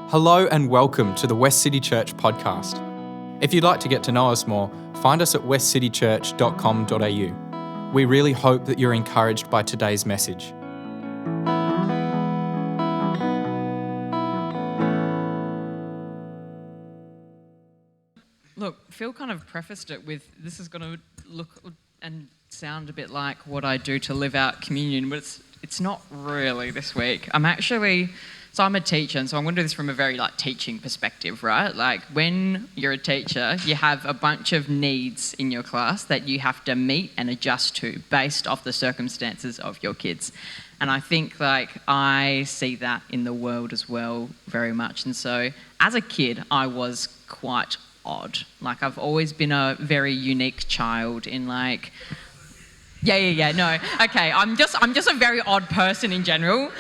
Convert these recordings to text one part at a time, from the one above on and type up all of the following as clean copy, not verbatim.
Hello and welcome to the Westcity Church podcast. If you'd like to get to know us more, find us at westcitychurch.com.au. We really hope that you're encouraged by today's message. Look, Phil kind of prefaced it with, this is going to look and sound a bit like what I do to live out communion, but it's not really this week. I'm a teacher, and so I'm going to do this from a very teaching perspective, right? Like when you're a teacher, you have a bunch of needs in your class that you have to meet and adjust to based off the circumstances of your kids. And I think I see that in the world as well very much. And so as a kid, I was quite odd. I've always been a very unique child in no. Okay, I'm just a very odd person in general.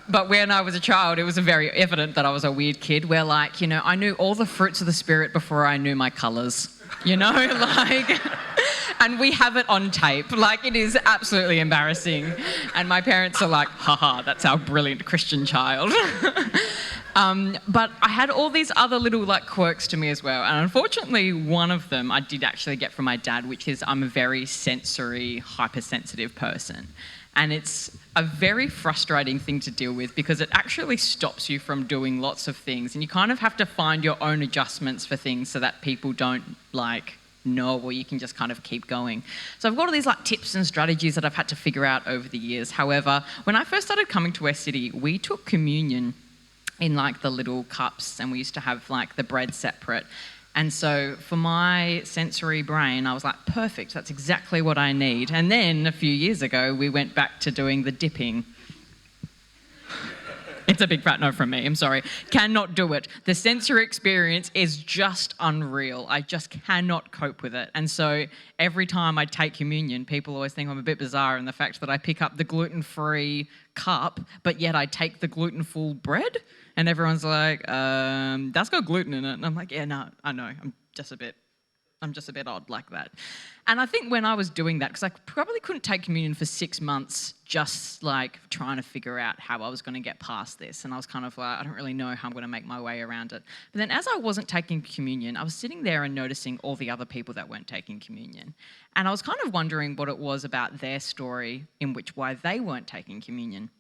But when I was a child, it was very evident that I was a weird kid where I knew all the fruits of the Spirit before I knew my colours, and we have it on tape. It is absolutely embarrassing. And my parents are like, haha, that's our brilliant Christian child. But I had all these other little quirks to me as well. And unfortunately, one of them I did actually get from my dad, which is I'm a very sensory, hypersensitive person. And it's a very frustrating thing to deal with because it actually stops you from doing lots of things. And you kind of have to find your own adjustments for things so that people don't know, or you can just kind of keep going. So I've got all these tips and strategies that I've had to figure out over the years. However, when I first started coming to Westcity, we took communion in the little cups, and we used to have the bread separate. And so for my sensory brain, I was like, perfect, that's exactly what I need. And then a few years ago, we went back to doing the dipping. It's a big fat no from me, I'm sorry. Cannot do it. The sensory experience is just unreal. I just cannot cope with it. And so every time I take communion, people always think I'm a bit bizarre in the fact that I pick up the gluten-free cup, but yet I take the gluten-full bread. And everyone's like, that's got gluten in it. And I'm like, yeah, no, I know. I'm just a bit odd like that. And I think when I was doing that, because I probably couldn't take communion for 6 months, just trying to figure out how I was going to get past this. And I was kind of I don't really know how I'm going to make my way around it. But then as I wasn't taking communion, I was sitting there and noticing all the other people that weren't taking communion. And I was kind of wondering what it was about their story in why they weren't taking communion.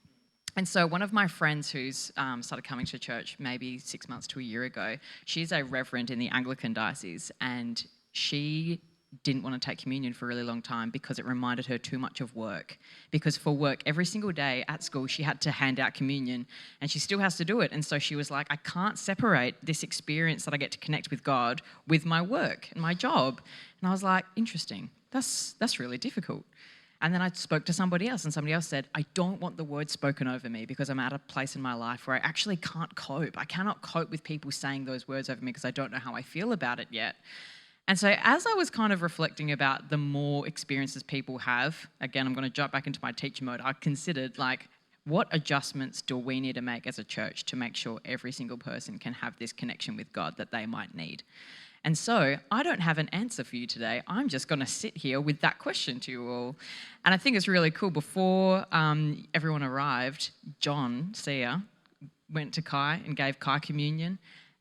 And so one of my friends who's started coming to church maybe 6 months to a year ago, she's a reverend in the Anglican diocese, and she didn't want to take communion for a really long time because it reminded her too much of work. Because for work, every single day at school, she had to hand out communion, and she still has to do it. And so she was like, I can't separate this experience that I get to connect with God with my work and my job. And I was like, interesting. That's really difficult. And then I spoke to somebody else, and somebody else said, I don't want the word spoken over me because I'm at a place in my life where I actually can't cope. I cannot cope with people saying those words over me because I don't know how I feel about it yet. And so as I was kind of reflecting about the more experiences people have, again, I'm going to jump back into my teacher mode, I considered what adjustments do we need to make as a church to make sure every single person can have this connection with God that they might need? And so I don't have an answer for you today. I'm just going to sit here with that question to you all. And I think it's really cool. Before everyone arrived, John Sear went to Kai and gave Kai communion.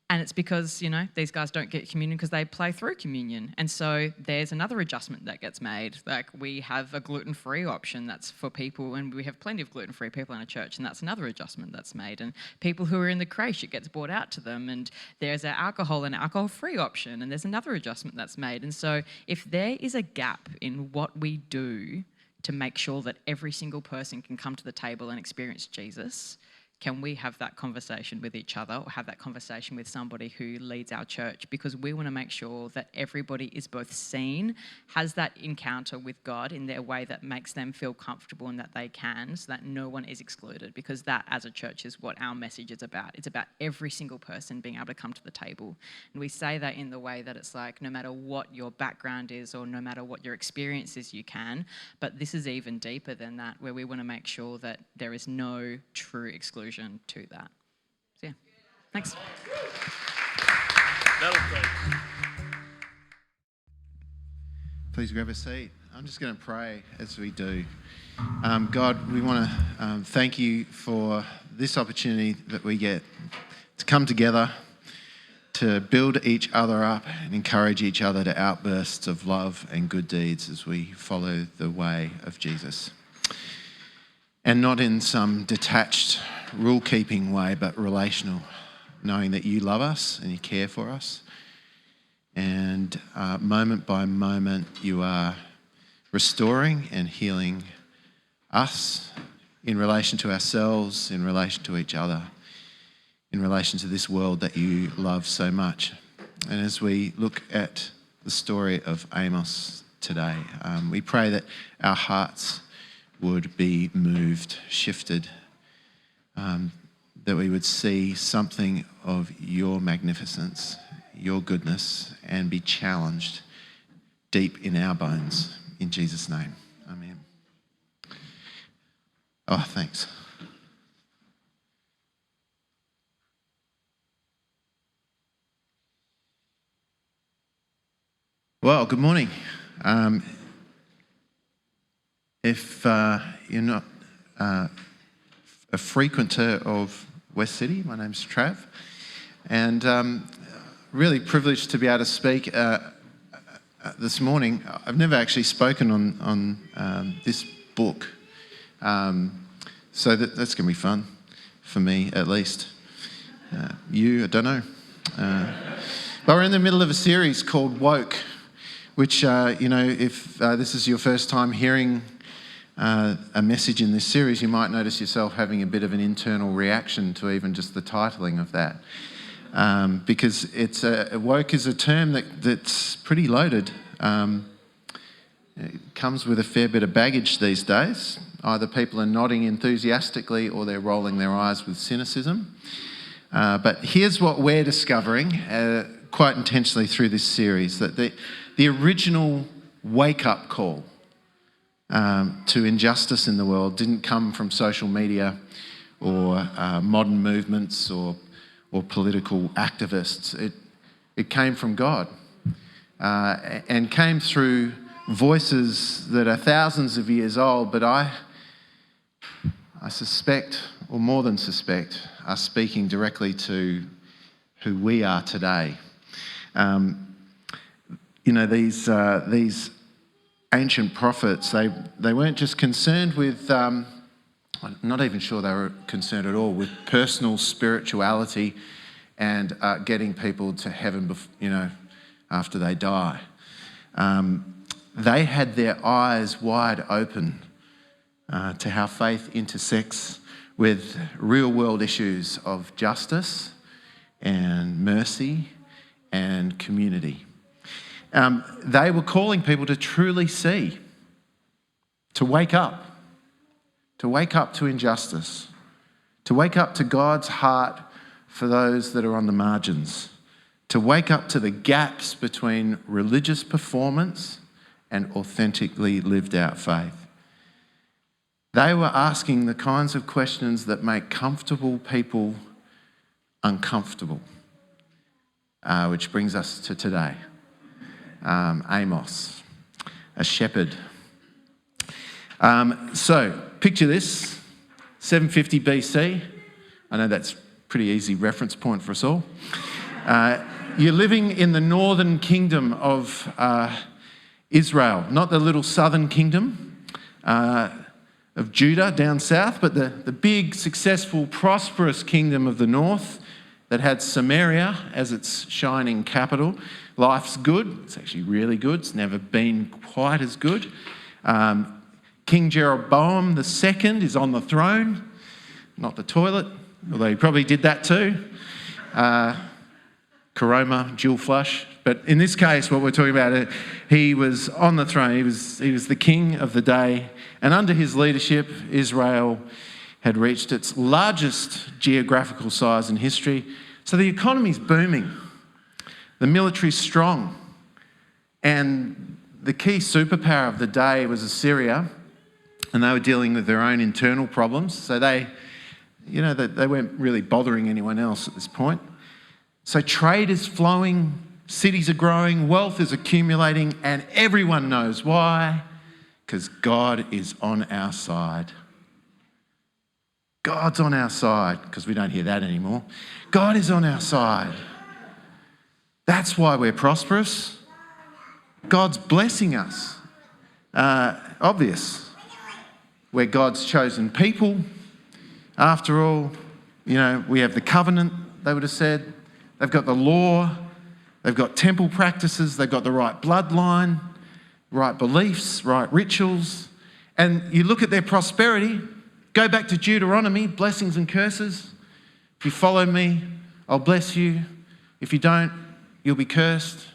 And it's because, these guys don't get communion because they play through communion. And so there's another adjustment that gets made. We have a gluten-free option that's for people, and we have plenty of gluten-free people in our church, and that's another adjustment that's made. And people who are in the creche, it gets brought out to them. And there's an alcohol and alcohol-free option, and there's another adjustment that's made. And so if there is a gap in what we do to make sure that every single person can come to the table and experience Jesus, can we have that conversation with each other or have that conversation with somebody who leads our church? Because we want to make sure that everybody is both seen, has that encounter with God in their way that makes them feel comfortable and that they can, so that no one is excluded. Because that, as a church, is what our message is about. It's about every single person being able to come to the table. And we say that in the way that it's no matter what your background is or no matter what your experience is, you can. But this is even deeper than that, where we want to make sure that there is no true exclusion to that. So yeah, thanks. Please grab a seat. I'm just going to pray as we do. God, we want to thank you for this opportunity that we get to come together, to build each other up and encourage each other to outbursts of love and good deeds as we follow the way of Jesus. And not in some detached, rule-keeping way, but relational, knowing that you love us and you care for us. And moment by moment, you are restoring and healing us in relation to ourselves, in relation to each other, in relation to this world that you love so much. And as we look at the story of Amos today, we pray that our hearts would be moved, shifted, that we would see something of your magnificence, your goodness, and be challenged deep in our bones. In Jesus' name, amen. Oh, thanks. Well, good morning. If you're not a frequenter of Westcity, my name's Trav, and really privileged to be able to speak this morning. I've never actually spoken on this book, so that's going to be fun for me, at least. I don't know. But we're in the middle of a series called Woke, which, if this is your first time hearing a message in this series, you might notice yourself having a bit of an internal reaction to even just the titling of that. Because woke is a term that's pretty loaded. It comes with a fair bit of baggage these days. Either people are nodding enthusiastically or they're rolling their eyes with cynicism. But here's what we're discovering quite intentionally through this series, that the original wake-up call to injustice in the world didn't come from social media or modern movements or political activists. It came from God and came through voices that are thousands of years old, but I suspect, or more than suspect, are speaking directly to who we are today. These ancient prophets, they weren't just concerned with, I'm not even sure they were concerned at all with personal spirituality and getting people to heaven, after they die. They had their eyes wide open to how faith intersects with real-world issues of justice and mercy and community. They were calling people to truly see, to wake up to injustice, to wake up to God's heart for those that are on the margins, to wake up to the gaps between religious performance and authentically lived out faith. They were asking the kinds of questions that make comfortable people uncomfortable, which brings us to today. Amos, a shepherd. So picture this, 750 BC. I know that's a pretty easy reference point for us all. You're living in the northern kingdom of Israel, not the little southern kingdom of Judah down south, but the big, successful, prosperous kingdom of the north that had Samaria as its shining capital. Life's good. It's actually really good. It's never been quite as good. King Jeroboam II is on the throne, not the toilet, although he probably did that too. Coroma, dual flush. But in this case, what we're talking about, he was on the throne. He was the king of the day. And under his leadership, Israel had reached its largest geographical size in history. So the economy's booming. The military's strong. And the key superpower of the day was Assyria. And they were dealing with their own internal problems. So they weren't really bothering anyone else at this point. So trade is flowing, cities are growing, wealth is accumulating, and everyone knows why. Because God is on our side. God God's on our side, because we don't hear that anymore. God is on our side. That's why we're prosperous. God's blessing us. Obvious. We're God's chosen people. After all, we have the covenant, they would have said. They've got the law. They've got temple practices. They've got the right bloodline, right beliefs, right rituals. And you look at their prosperity, go back to Deuteronomy, blessings and curses. If you follow me, I'll bless you. If you don't, you'll be cursed.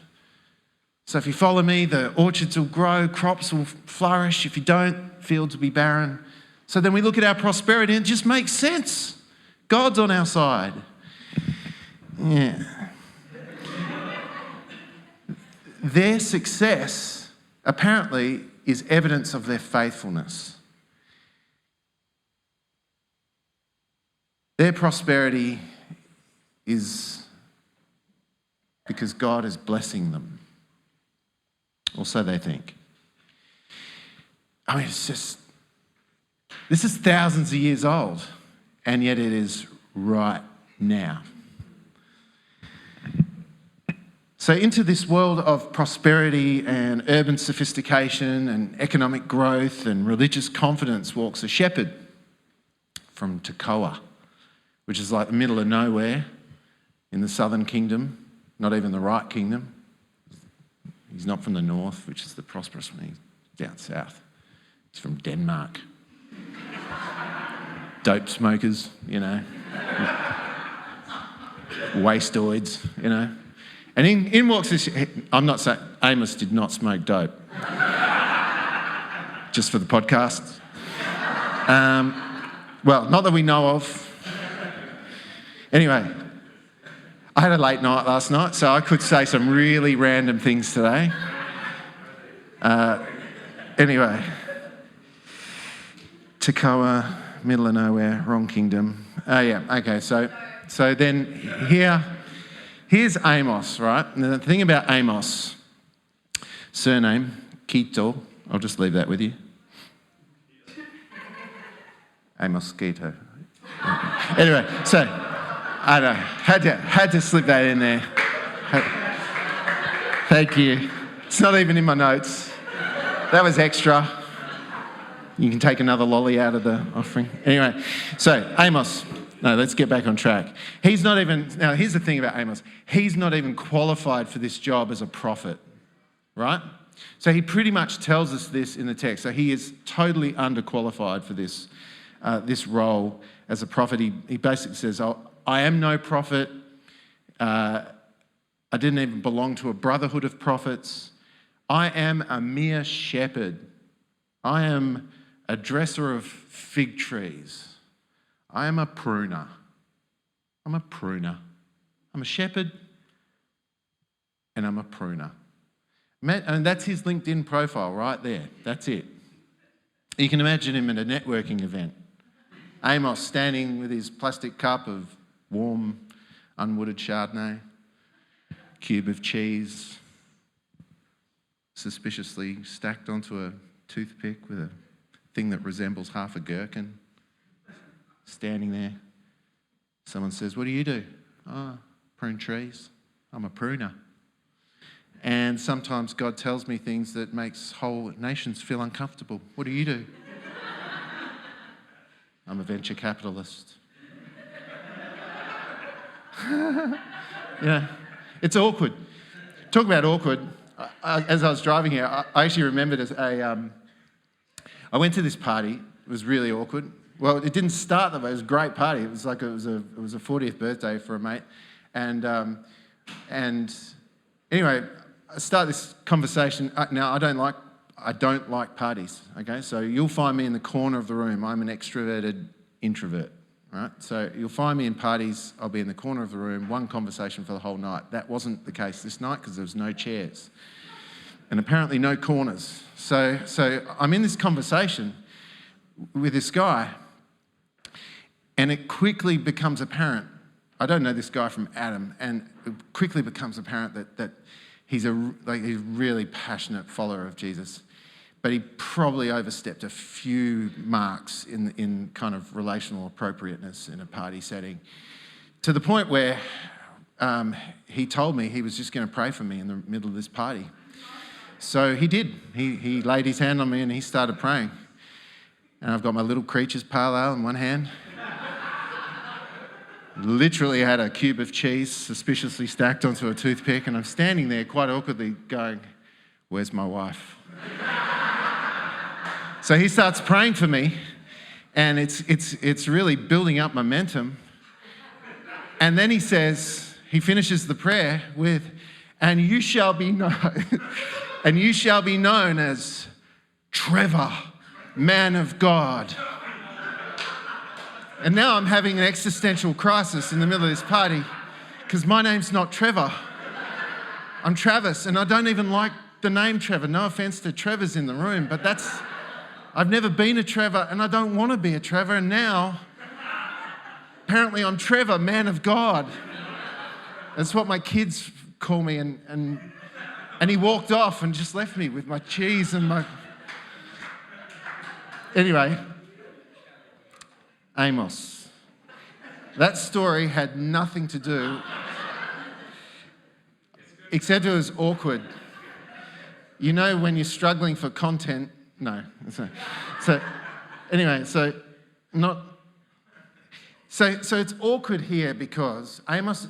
So if you follow me, the orchards will grow, crops will flourish. If you don't, fields will be barren. So then we look at our prosperity and it just makes sense. God's on our side. Yeah. Their success, apparently, is evidence of their faithfulness. Their prosperity is because God is blessing them. Or so they think. I mean, this is thousands of years old, and yet it is right now. So into this world of prosperity and urban sophistication and economic growth and religious confidence walks a shepherd from Tekoa, which is like the middle of nowhere in the southern kingdom, not even the right kingdom. He's not from the north, which is the prosperous one. He's down south. He's from Denmark. Dope smokers, wasteoids, And in walks this, I'm not saying, Amos did not smoke dope. Just for the podcast. Well, not that we know of. Anyway, I had a late night last night, so I could say some really random things today. Anyway, Tekoa, middle of nowhere, wrong kingdom. Okay, so then here's Amos, right? And the thing about Amos, surname, Quito, I'll just leave that with you. Amos Quito. Anyway, so I don't know, had to slip that in there. Thank you. It's not even in my notes. That was extra. You can take another lolly out of the offering. Anyway, so Amos. No, let's get back on track. Now here's the thing about Amos. He's not even qualified for this job as a prophet, right? So he pretty much tells us this in the text. So he is totally underqualified for this role as a prophet. He basically says, I am no prophet. I didn't even belong to a brotherhood of prophets. I am a mere shepherd. I am a dresser of fig trees. I am a pruner. I'm a pruner. I'm a shepherd and I'm a pruner. And that's his LinkedIn profile right there. That's it. You can imagine him at a networking event. Amos standing with his plastic cup of warm, unwooded Chardonnay, cube of cheese, suspiciously stacked onto a toothpick with a thing that resembles half a gherkin. Standing there. Someone says, what do you do? Oh, prune trees. I'm a pruner. And sometimes God tells me things that makes whole nations feel uncomfortable. What do you do? I'm a venture capitalist. It's awkward. Talk about awkward. As I was driving here, I actually remembered I went to this party. It was really awkward. Well, it didn't start that way. It was a great party. It was like it was a 40th birthday for a mate, and anyway, I start this conversation. Now I don't like parties. Okay, so you'll find me in the corner of the room. I'm an extroverted introvert. Right, so you'll find me in parties. I'll be in the corner of the room. One conversation for the whole night. That wasn't the case this night because there was no chairs, and apparently no corners. So I'm in this conversation with this guy. And it quickly becomes apparent, I don't know this guy from Adam, and it quickly becomes apparent that he's a really passionate follower of Jesus. but he probably overstepped a few marks in kind of relational appropriateness in a party setting, to the point where he told me he was just going to pray for me in the middle of this party. So he did. He laid his hand on me and he started praying. And I've got my little creature's pale ale in one hand. Literally had a cube of cheese suspiciously stacked onto a toothpick, and I'm standing there quite awkwardly going, "Where's my wife?" So he starts praying for me, and it's really building up momentum. And then he finishes the prayer with, "And you shall be known, and you shall be known as Trevor, man of God." And now I'm having an existential crisis in the middle of this party because my name's not Trevor. I'm Travis, and I don't even like the name Trevor. No offense to Trevors in the room, but I've never been a Trevor, and I don't want to be a Trevor. And now, apparently I'm Trevor, man of God. That's what my kids call me, and he walked off and just left me with my cheese and my... Anyway, Amos. That story had nothing to do, except it was awkward. You know when you're struggling for content? No. So it's awkward here because Amos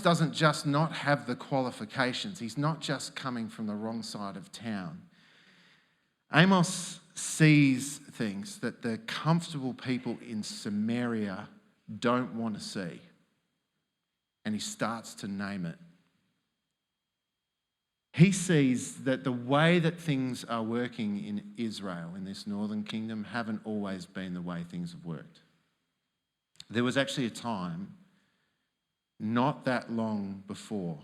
doesn't just not have the qualifications. He's not just coming from the wrong side of town. Amos sees things that the comfortable people in Samaria don't want to see. And he starts to name it. He sees that the way that things are working in Israel, in this northern kingdom, haven't always been the way things have worked. There was actually a time, not that long before,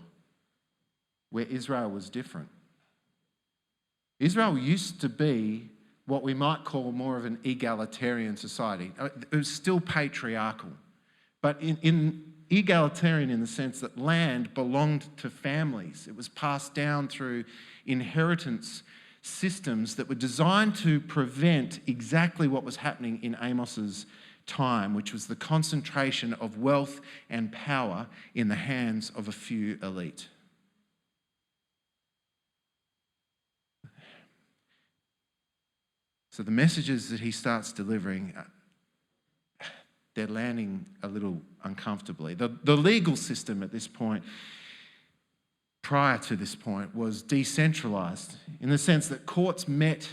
where Israel was different. Israel used to be what we might call more of an egalitarian society. It was still patriarchal, but in egalitarian in the sense that land belonged to families. It was passed down through inheritance systems that were designed to prevent exactly what was happening in Amos's time, which was the concentration of wealth and power in the hands of a few elite. So the messages that he starts delivering, they're landing a little uncomfortably. The legal system at this point, prior to this point, was decentralised in the sense that courts met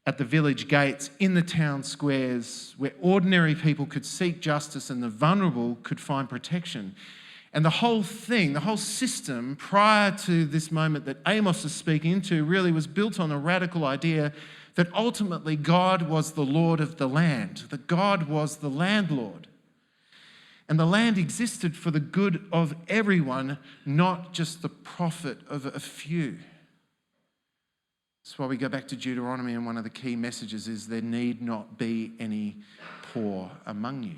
at the village gates, in the town squares, where ordinary people could seek justice and the vulnerable could find protection. And the whole thing, the whole system prior to this moment that Amos is speaking into really was built on a radical idea that ultimately God was the Lord of the land, that God was the landlord. And the land existed for the good of everyone, not just the profit of a few. That's why we go back to Deuteronomy, and one of the key messages is there need not be any poor among you.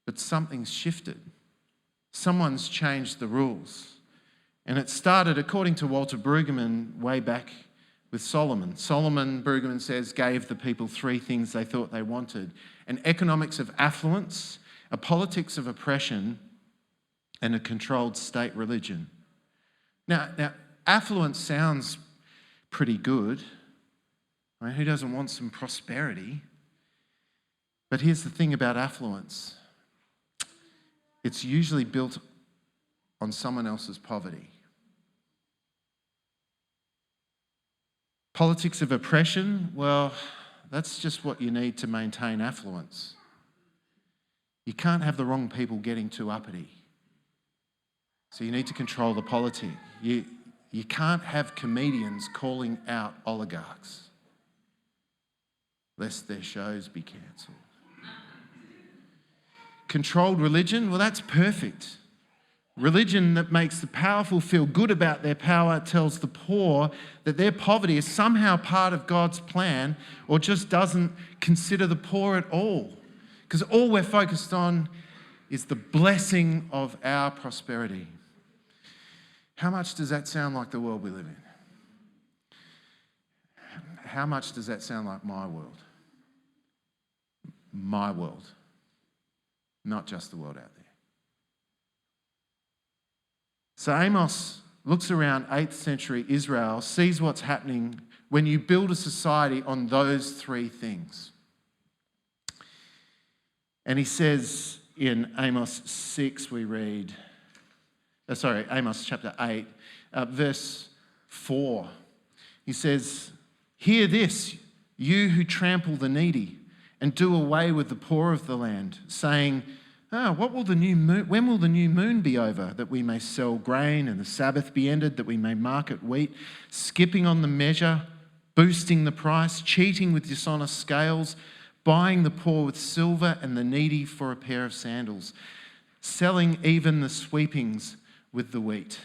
But something's shifted. Someone's changed the rules. And it started, according to Walter Brueggemann, way back with Solomon. Solomon, Brueggemann says, gave the people three things they thought they wanted: an economics of affluence, a politics of oppression, and a controlled state religion. Now affluence sounds pretty good. I mean, who doesn't want some prosperity? But here's the thing about affluence. It's usually built on someone else's poverty. Politics of oppression, well, that's just what you need to maintain affluence. You can't have the wrong people getting too uppity. So you need to control the polity. You can't have comedians calling out oligarchs, lest their shows be cancelled. Controlled religion, well, that's perfect. Religion that makes the powerful feel good about their power tells the poor that their poverty is somehow part of God's plan, or just doesn't consider the poor at all. Because all we're focused on is the blessing of our prosperity. How much does that sound like the world we live in? How much does that sound like my world? My world, not just the world out there. So Amos looks around 8th century Israel, sees what's happening when you build a society on those three things. And he says in Amos 6, we read, Amos chapter 8, verse 4. He says, "Hear this, you who trample the needy and do away with the poor of the land, saying, when will the new moon be over, that we may sell grain, and the Sabbath be ended, that we may market wheat, skipping on the measure, boosting the price, cheating with dishonest scales, buying the poor with silver and the needy for a pair of sandals, selling even the sweepings with the wheat."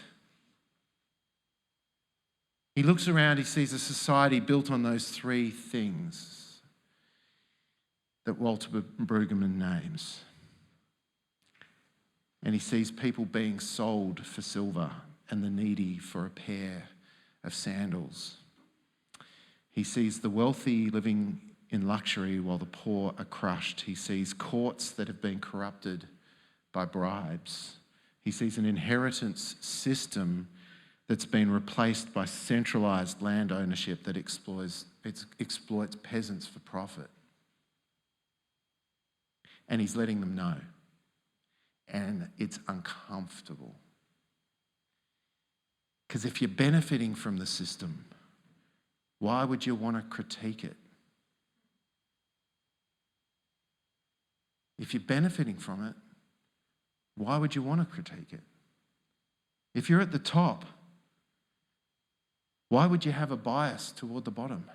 He looks around, he sees a society built on those three things that Walter Brueggemann names. And he sees people being sold for silver and the needy for a pair of sandals. He sees the wealthy living in luxury while the poor are crushed. He sees courts that have been corrupted by bribes. He sees an inheritance system that's been replaced by centralised land ownership that exploits peasants for profit. And he's letting them know. And it's uncomfortable. Because if you're benefiting from the system, why would you want to critique it? If you're benefiting from it, why would you want to critique it? If you're at the top, why would you have a bias toward the bottom?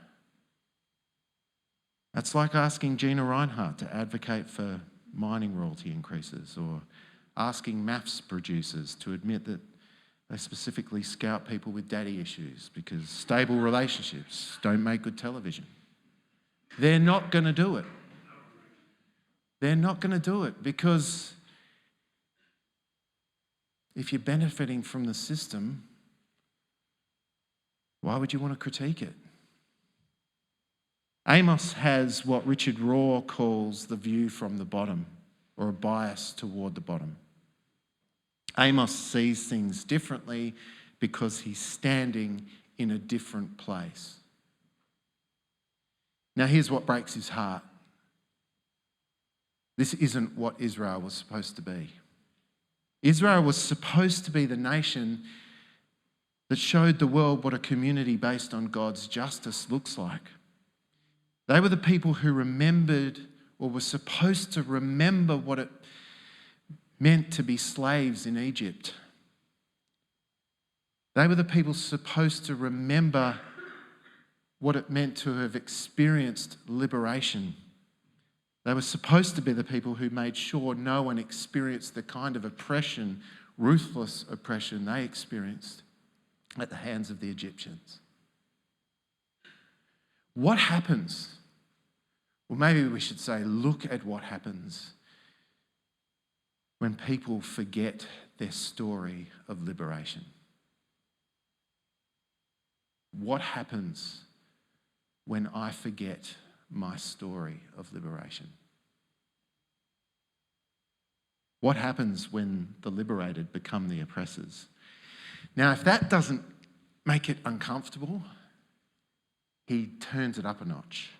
That's like asking Gina Reinhardt to advocate for mining royalty increases, or asking maths producers to admit that they specifically scout people with daddy issues because stable relationships don't make good television. They're not going to do it. They're not going to do it because if you're benefiting from the system, why would you want to critique it? Amos has what Richard Rohr calls the view from the bottom, or a bias toward the bottom. Amos sees things differently because he's standing in a different place. Now, here's what breaks his heart. This isn't what Israel was supposed to be. Israel was supposed to be the nation that showed the world what a community based on God's justice looks like. They were the people who remembered, or were supposed to remember, what it meant to be slaves in Egypt. They were the people supposed to remember what it meant to have experienced liberation. They were supposed to be the people who made sure no one experienced the kind of oppression, ruthless oppression they experienced at the hands of the Egyptians. What happens? Well, maybe we should say, look at what happens when people forget their story of liberation. What happens when I forget my story of liberation? What happens when the liberated become the oppressors? Now, if that doesn't make it uncomfortable, he turns it up a notch.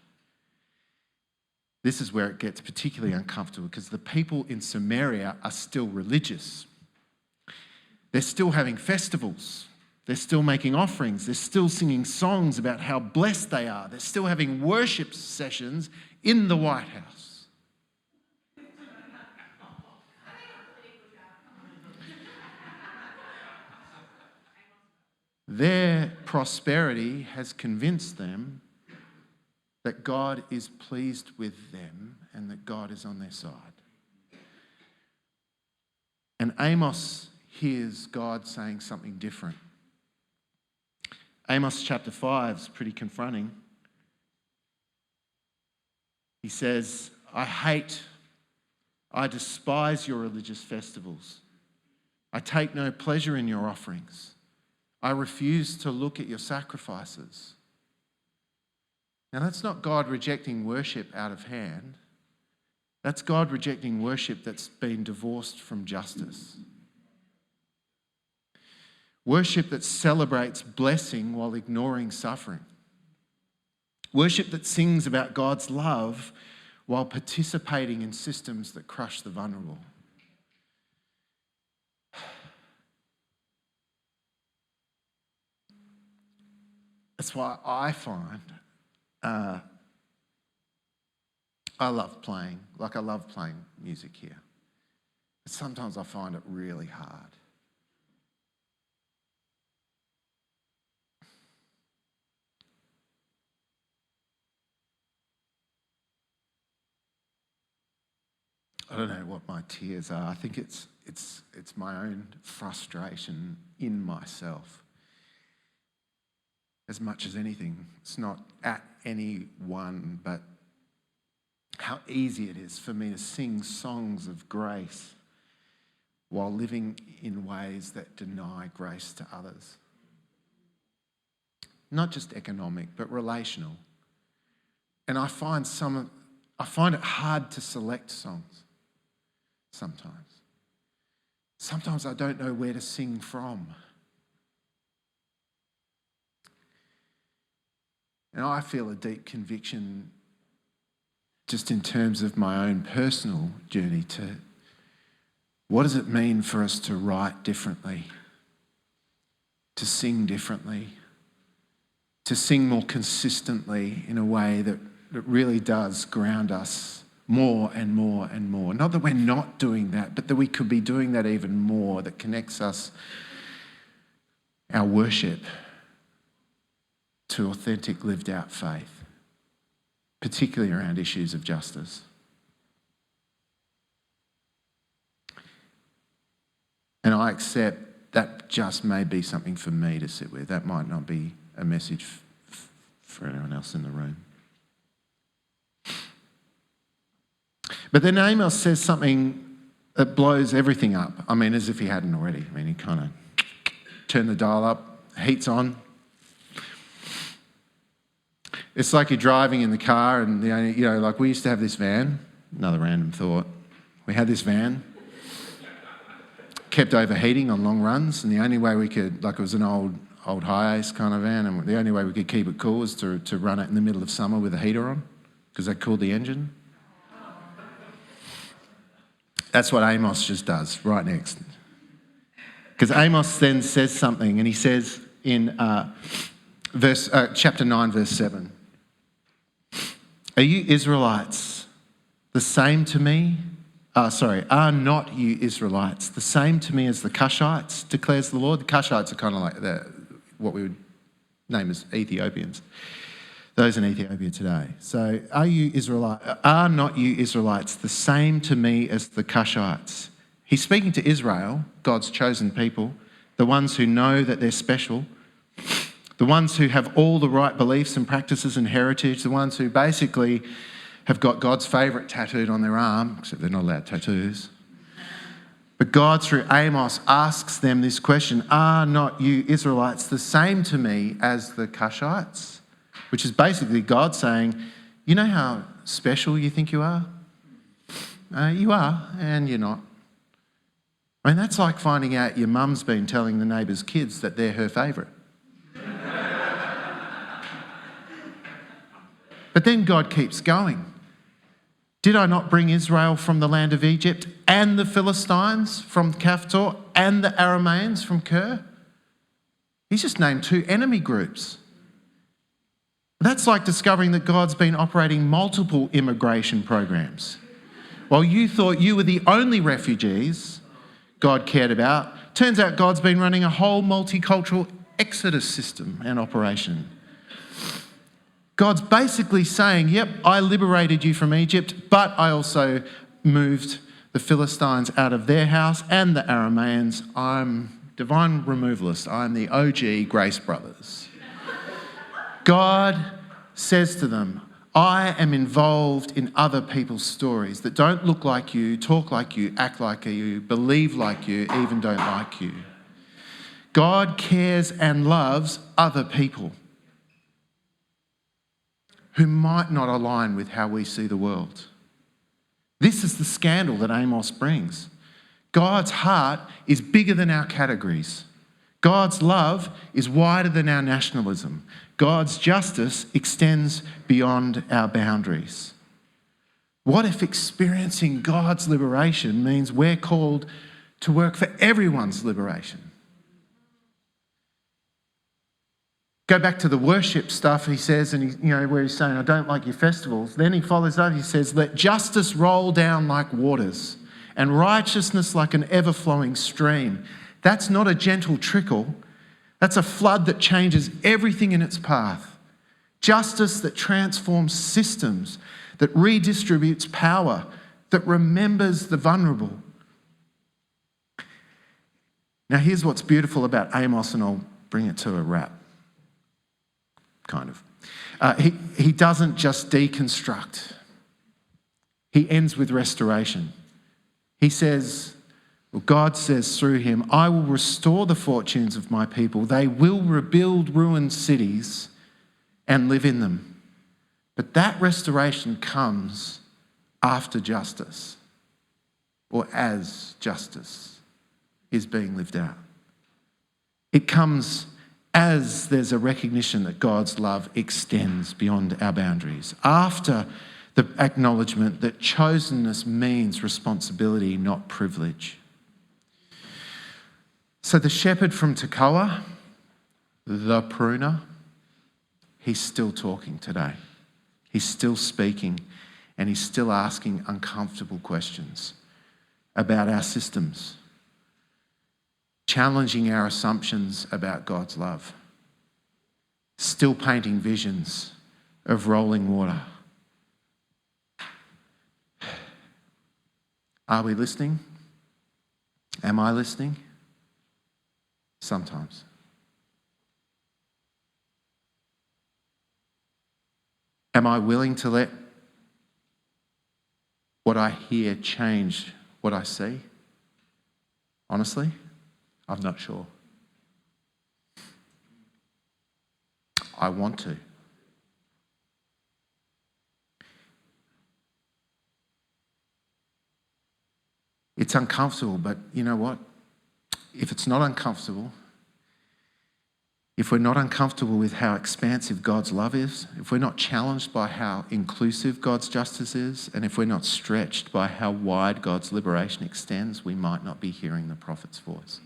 This is where it gets particularly uncomfortable, because the people in Samaria are still religious. They're still having festivals. They're still making offerings. They're still singing songs about how blessed they are. They're still having worship sessions in the White House. Their prosperity has convinced them that God is pleased with them and that God is on their side. And Amos hears God saying something different. Amos chapter 5 is pretty confronting. He says, I hate I despise your religious festivals. I take no pleasure in your offerings. I refuse to look at your sacrifices. Now, that's not God rejecting worship out of hand. That's God rejecting worship that's been divorced from justice. Worship that celebrates blessing while ignoring suffering. Worship that sings about God's love while participating in systems that crush the vulnerable. That's why I find I love playing music here. But sometimes I find it really hard. I don't know what my tears are. I think it's my own frustration in myself. As much as anything, it's not at anyone, but how easy it is for me to sing songs of grace while living in ways that deny grace to others. Not just economic, but relational. And I find it hard to select songs sometimes. Sometimes I don't know where to sing from. And I feel a deep conviction just in terms of my own personal journey to what does it mean for us to write differently, to sing differently, to sing more consistently in a way that really does ground us more and more and more. Not that we're not doing that, but that we could be doing that even more, that connects us, our worship, to authentic, lived out faith, particularly around issues of justice. And I accept that just may be something for me to sit with. That might not be a message for anyone else in the room. But then Amos says something that blows everything up. I mean, as if he hadn't already. I mean, he kind of turned the dial up, heat's on. It's like you're driving in the car and, like we used to have this van, another random thought. We had this van, kept overheating on long runs, and the only way we could, like it was an old high-ace kind of van, and the only way we could keep it cool was to run it in the middle of summer with a heater on, because that cooled the engine. That's what Amos just does, right next. Because Amos then says something, and he says in chapter 9, verse 7, "Are you Israelites the same to me? Are not you Israelites the same to me as the Cushites, declares the Lord?" The Cushites are kind of like what we would name as Ethiopians. Those in Ethiopia today. So, are not you Israelites the same to me as the Cushites? He's speaking to Israel, God's chosen people, the ones who know that they're special, the ones who have all the right beliefs and practices and heritage, the ones who basically have got God's favourite tattooed on their arm, except they're not allowed tattoos. But God, through Amos, asks them this question: are not you Israelites the same to me as the Cushites? Which is basically God saying, you know how special you think you are? You are, and you're not. I mean, that's like finding out your mum's been telling the neighbour's kids that they're her favourite. But then God keeps going. Did I not bring Israel from the land of Egypt, and the Philistines from Caphtor, and the Arameans from Ker? He's just named 2 enemy groups. That's like discovering that God's been operating multiple immigration programs. While you thought you were the only refugees God cared about, turns out God's been running a whole multicultural exodus system and operation. God's basically saying, yep, I liberated you from Egypt, but I also moved the Philistines out of their house and the Arameans. I'm divine removalist. I'm the OG Grace Brothers. God says to them, I am involved in other people's stories that don't look like you, talk like you, act like you, believe like you, even don't like you. God cares and loves other people who might not align with how we see the world. This is the scandal that Amos brings. God's heart is bigger than our categories. God's love is wider than our nationalism. God's justice extends beyond our boundaries. What if experiencing God's liberation means we're called to work for everyone's liberation? Go back to the worship stuff, he says, and where he's saying, I don't like your festivals. Then he follows up, he says, let justice roll down like waters and righteousness like an ever-flowing stream. That's not a gentle trickle. That's a flood that changes everything in its path. Justice that transforms systems, that redistributes power, that remembers the vulnerable. Now, here's what's beautiful about Amos, and I'll bring it to a wrap, kind of. He doesn't just deconstruct. He ends with restoration. He says, well, God says through him, I will restore the fortunes of my people. They will rebuild ruined cities and live in them. But that restoration comes after justice, or as justice is being lived out. It comes as there's a recognition that God's love extends beyond our boundaries, after the acknowledgement that chosenness means responsibility, not privilege. So the shepherd from Tekoa, the pruner, he's still talking today. He's still speaking, and he's still asking uncomfortable questions about our systems, challenging our assumptions about God's love, still painting visions of rolling water. Are we listening? Am I listening? Sometimes. Am I willing to let what I hear change what I see? Honestly, I'm not sure. I want to. It's uncomfortable, but you know what? If it's not uncomfortable, if we're not uncomfortable with how expansive God's love is, if we're not challenged by how inclusive God's justice is, and if we're not stretched by how wide God's liberation extends, we might not be hearing the prophet's voice.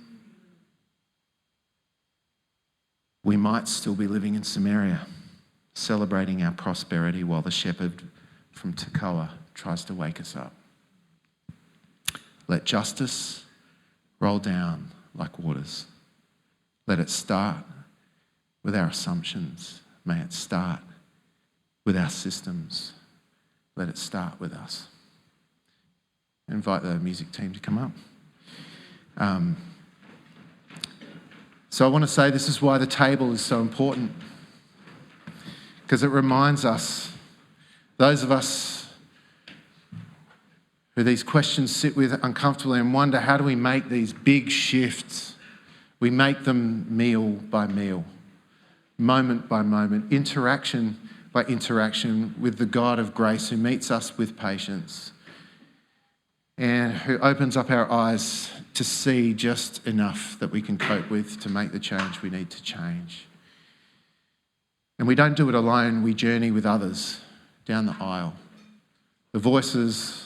We might still be living in Samaria, celebrating our prosperity while the shepherd from Tekoa tries to wake us up. Let justice roll down like waters. Let it start with our assumptions. May it start with our systems. Let it start with us. I invite the music team to come up. So I want to say this is why the table is so important, because it reminds us, those of us who these questions sit with uncomfortably and wonder, how do we make these big shifts? We make them meal by meal, moment by moment, interaction by interaction with the God of grace who meets us with patience and who opens up our eyes to see just enough that we can cope with to make the change we need to change. And we don't do it alone, we journey with others down the aisle. The voices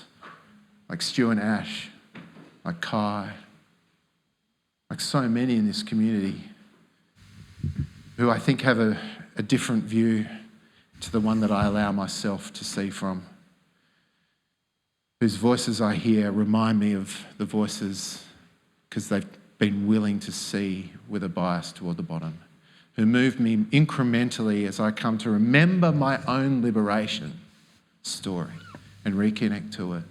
like Stu and Ash, like Kai, like so many in this community who I think have a different view to the one that I allow myself to see from, whose voices I hear remind me of the voices because they've been willing to see with a bias toward the bottom, who move me incrementally as I come to remember my own liberation story and reconnect to it,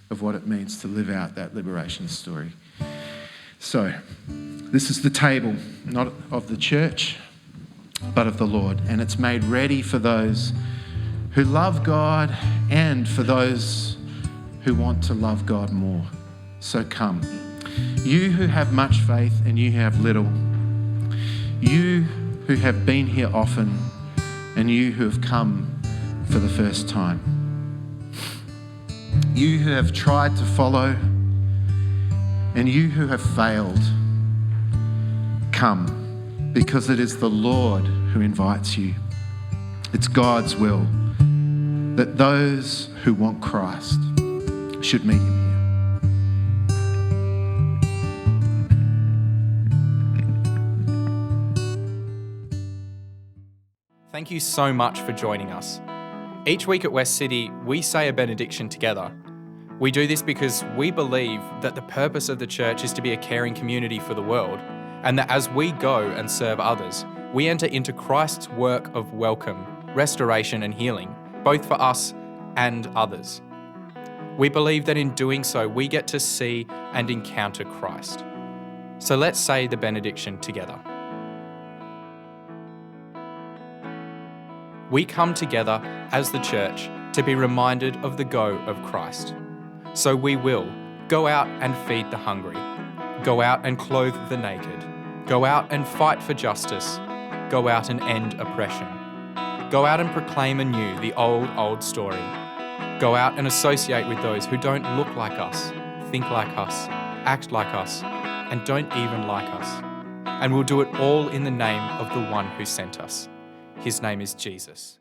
of what it means to live out that liberation story. So, this is the table, not of the church, but of the Lord, and it's made ready for those who love God and for those who want to love God more. So come. You who have much faith and you who have little. You who have been here often and you who have come for the first time. You who have tried to follow and you who have failed. Come, because it is the Lord who invites you. It's God's will that those who want Christ should meet him here. Thank you so much for joining us. Each week at West City, we say a benediction together. We do this because we believe that the purpose of the church is to be a caring community for the world, and that as we go and serve others, we enter into Christ's work of welcome, restoration and healing, both for us and others. We believe that in doing so, we get to see and encounter Christ. So let's say the benediction together. We come together as the church to be reminded of the go of Christ. So we will go out and feed the hungry, go out and clothe the naked, go out and fight for justice, go out and end oppression, go out and proclaim anew the old story, go out and associate with those who don't look like us, think like us, act like us, and don't even like us. And we'll do it all in the name of the one who sent us. His name is Jesus.